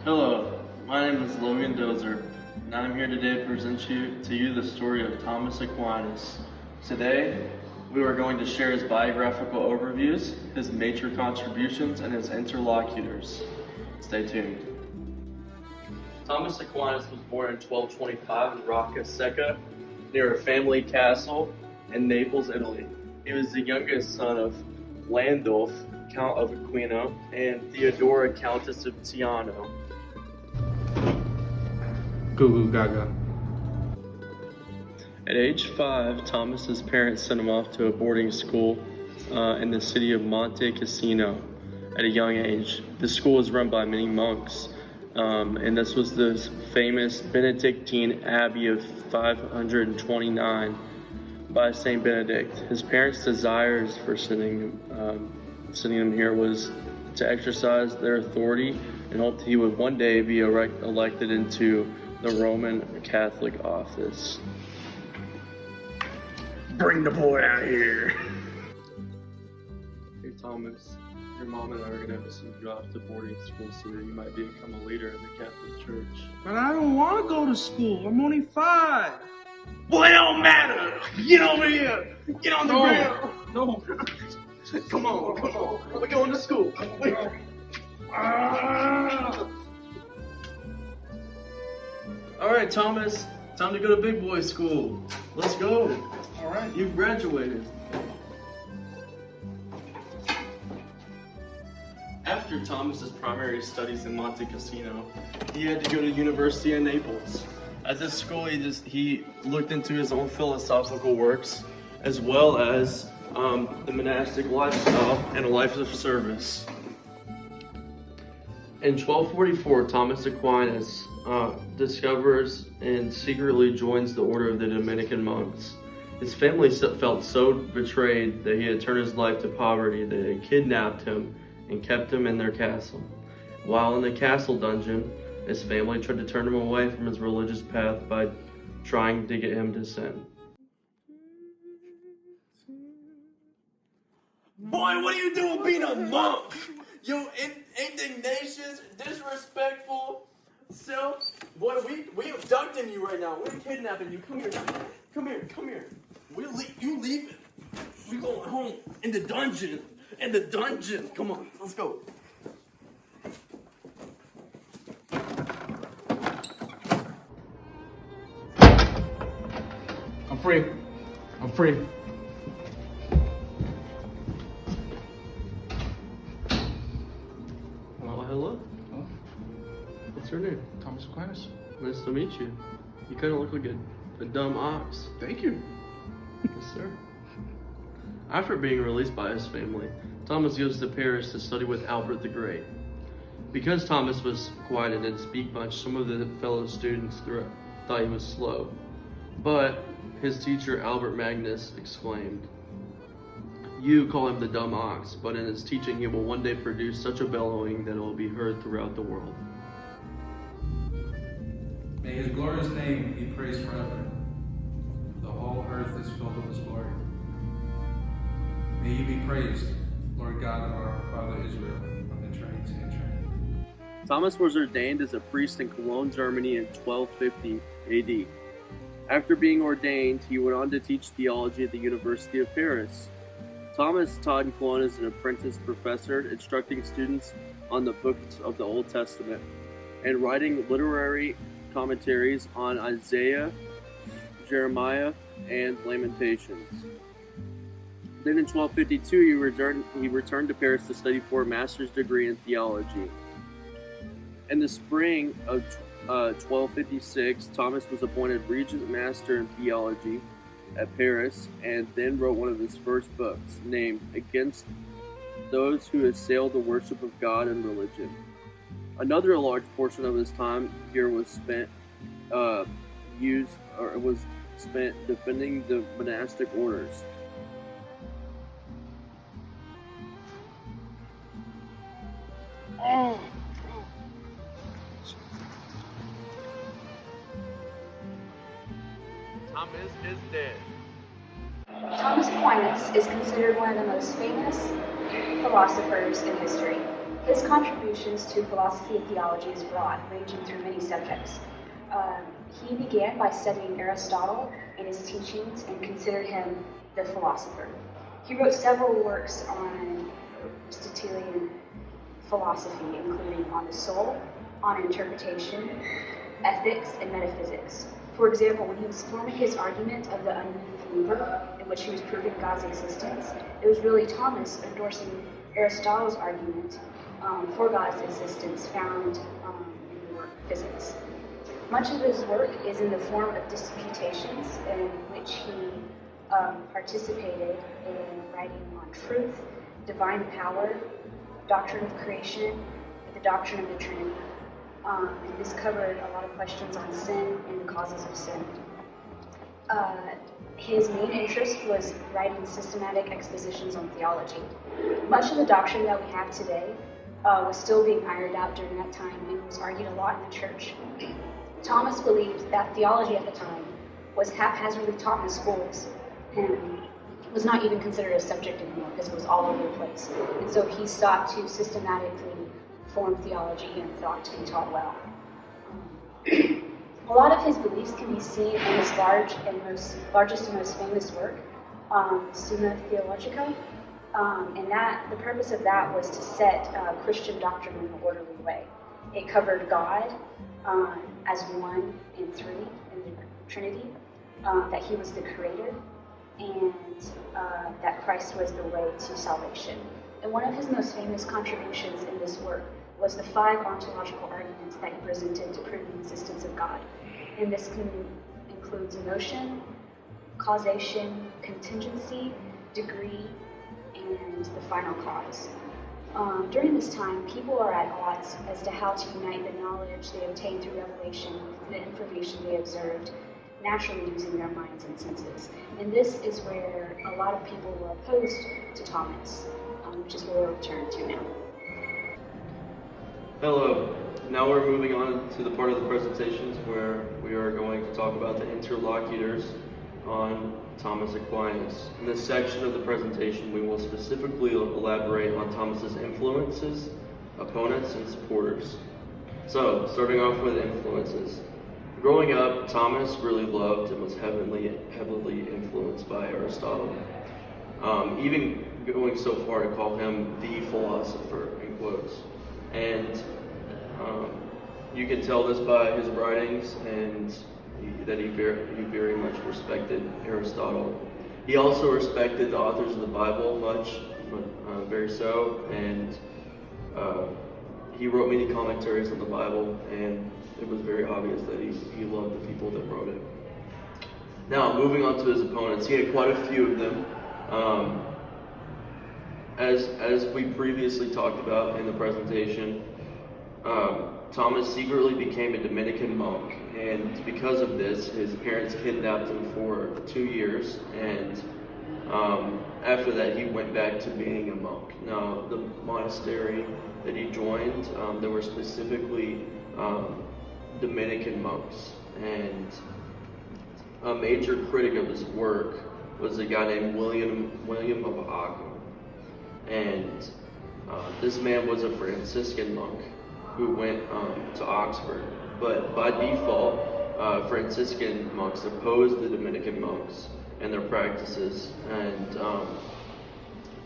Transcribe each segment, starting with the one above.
Hello, my name is Logan Dozer, and I'm here today to present to you the story of Thomas Aquinas. Today, we are going to share his biographical overviews, his major contributions, and his interlocutors. Stay tuned. Thomas Aquinas was born in 1225 in Rocca Secca, near a family castle in Naples, Italy. He was the youngest son of Landulf, Count of Aquino, and Theodora, Countess of Tiano. Goo goo gaga. At age 5, Thomas's parents sent him off to a boarding school in the city of Monte Cassino at a young age. The school was run by many monks, and this was the famous Benedictine Abbey of 529 by Saint Benedict. His parents' desires for sending him here was to exercise their authority and hoped he would one day be elected into the Roman Catholic office. Bring the boy out here. Hey Thomas, your mom and I are going to have to send you off to boarding school so that you might become a leader in the Catholic Church. But I don't want to go to school. I'm only 5. Well, it don't matter! Get over here! Get on the ground! No. Come on. We're going to school. All right, Thomas, time to go to big boy school. Let's go. All right. You've graduated. After Thomas's primary studies in Monte Cassino, he had to go to University of Naples. At this school, he looked into his own philosophical works, as well as the monastic lifestyle and a life of service. In 1244, Thomas Aquinas discovers and secretly joins the order of the Dominican monks. His family felt so betrayed that he had turned his life to poverty that they kidnapped him and kept him in their castle. While in the castle dungeon, his family tried to turn him away from his religious path by trying to get him to sin. Boy, what are you doing being a monk? You indignacious, disrespectful self. Boy, we abducting you right now. We're kidnapping you. Come here. You leave it. We going home in the dungeon. Come on, let's go. I'm free. Hello. Hello? What's your name? Thomas Aquinas. Nice to meet you. You kind of look like a dumb ox. Thank you. Yes, sir. After being released by his family, Thomas goes to Paris to study with Albert the Great. Because Thomas was quiet and didn't speak much, some of the fellow students thought he was slow. But his teacher, Albert Magnus, exclaimed, "You call him the dumb ox, but in his teaching he will one day produce such a bellowing that it will be heard throughout the world." May his glorious name be praised forever. The whole earth is filled with his glory. May you be praised, Lord God of our Father Israel, from eternity to eternity. Thomas was ordained as a priest in Cologne, Germany in 1250 AD. After being ordained, he went on to teach theology at the University of Paris. Thomas taught in Cologne as an apprentice professor, instructing students on the books of the Old Testament and writing literary commentaries on Isaiah, Jeremiah, and Lamentations. Then in 1252, he returned to Paris to study for a master's degree in theology. In the spring of 1256, Thomas was appointed Regent Master in Theology at Paris, and then wrote one of his first books, named Against Those Who Assail the Worship of God and Religion. Another large portion of his time here was spent defending the monastic orders. Thomas is dead. Thomas Aquinas is considered one of the most famous philosophers in history. His contributions to philosophy and theology is broad, ranging through many subjects. He began by studying Aristotle and his teachings and considered him the philosopher. He wrote several works on Aristotelian philosophy, including on the soul, on interpretation, ethics, and metaphysics. For example, when he was forming his argument of the unbeliever, in which he was proving God's existence, it was really Thomas endorsing Aristotle's argument for God's existence found in the work Physics. Much of his work is in the form of disputations in which he participated in writing on truth, divine power, doctrine of creation, and the doctrine of the Trinity. And this covered a lot of questions on sin and the causes of sin. His main interest was writing systematic expositions on theology. Much of the doctrine that we have today was still being ironed out during that time and was argued a lot in the church. Thomas believed that theology at the time was haphazardly taught in the schools and was not even considered a subject anymore because it was all over the place. And so he sought to systematically form theology and thought to be taught well. A lot of his beliefs can be seen in his largest and most famous work, Summa Theologica, and that the purpose of that was to set Christian doctrine in an orderly way. It covered God as one and three in the Trinity, that he was the creator, and that Christ was the way to salvation. And one of his most famous contributions in this work was the 5 ontological arguments that he presented to prove the existence of God. And this includes emotion, causation, contingency, degree, and the final cause. During this time, people are at odds as to how to unite the knowledge they obtained through revelation with the information they observed naturally using their minds and senses. And this is where a lot of people were opposed to Thomas, which is where we'll return to now. Hello. Now we're moving on to the part of the presentations where we are going to talk about the interlocutors on Thomas Aquinas. In this section of the presentation, we will specifically elaborate on Thomas's influences, opponents, and supporters. So, starting off with influences. Growing up, Thomas really loved and was heavily influenced by Aristotle, even going so far to call him the philosopher, in quotes. And you can tell this by his writings and that he very much respected Aristotle. He also respected the authors of the Bible very so, and he wrote many commentaries on the Bible, and it was very obvious that he loved the people that wrote it. Now, moving on to his opponents, he had quite a few of them. As we previously talked about in the presentation, Thomas secretly became a Dominican monk, and because of this, his parents kidnapped him for 2 years, and after that, he went back to being a monk. Now, the monastery that he joined, there were specifically Dominican monks, and a major critic of his work was a guy named William of Ockham, and this man was a Franciscan monk who went to Oxford, but by default, Franciscan monks opposed the Dominican monks and their practices, and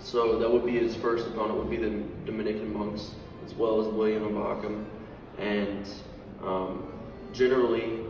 so that would be his first opponent, would be the Dominican monks, as well as William of Ockham, and generally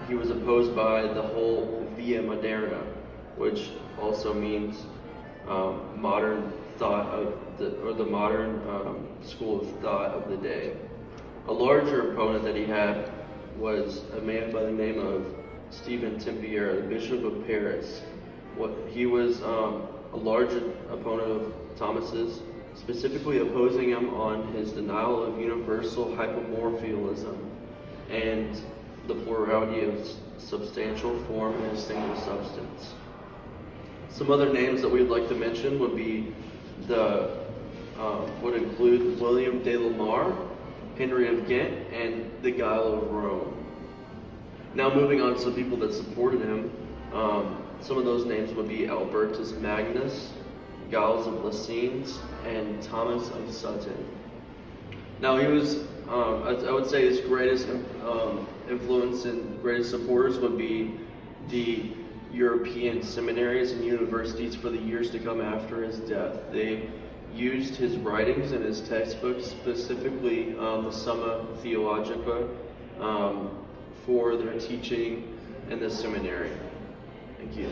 he was opposed by the whole Via Moderna, which also means modern thought of the modern school of thought of the day. A larger opponent that he had was a man by the name of Stephen Tempier, the Bishop of Paris. He was a large opponent of Thomas's, specifically opposing him on his denial of universal hypomorphism and the plurality of substantial form and a single substance. Some other names that we'd like to mention would be would include William de Lamar, Henry of Ghent, and the Guile of Rome. Now moving on to some people that supported him, some of those names would be Albertus Magnus, Giles of Lessines, and Thomas of Sutton. Now he was, I would say his greatest influence and greatest supporters would be the European seminaries and universities for the years to come after his death. They used his writings and his textbooks, specifically the Summa Theologica, for their teaching in the seminary. Thank you.